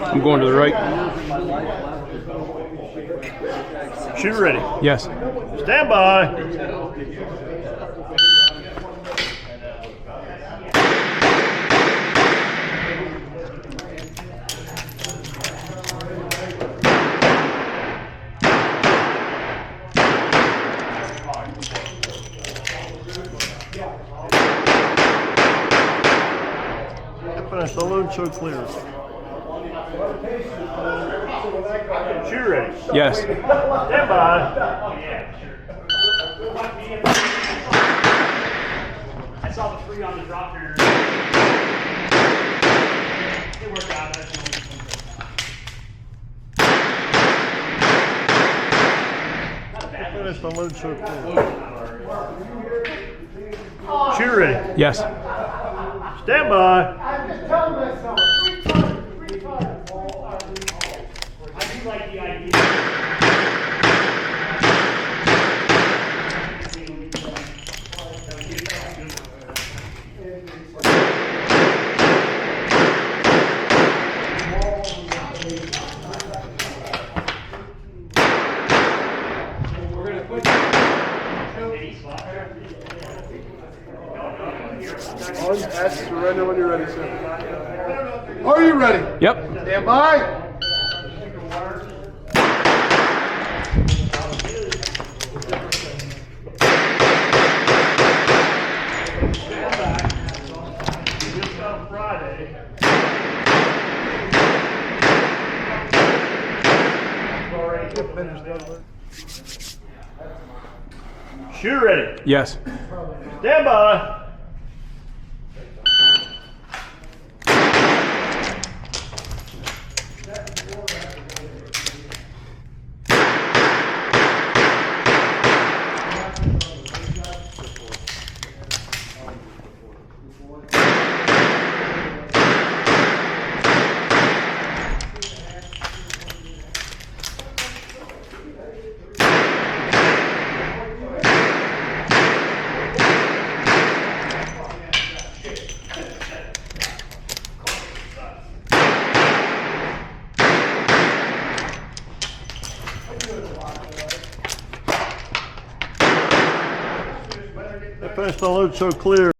I'm going to the right. Shoot ready. Yes. Stand by. Finish, load, show clear. Shoot ready. Yes. Stand by. I saw the 3 on the drop here. It worked out. Finish, load, show clear. Shoot ready. Yes. Stand by. I'm just telling myself 3 times. I do like the idea. S, surrender when you're ready, sir. Are you ready? Yep. Stand by. Shoot ready. Yes. Stand by. Finish the load, show clear.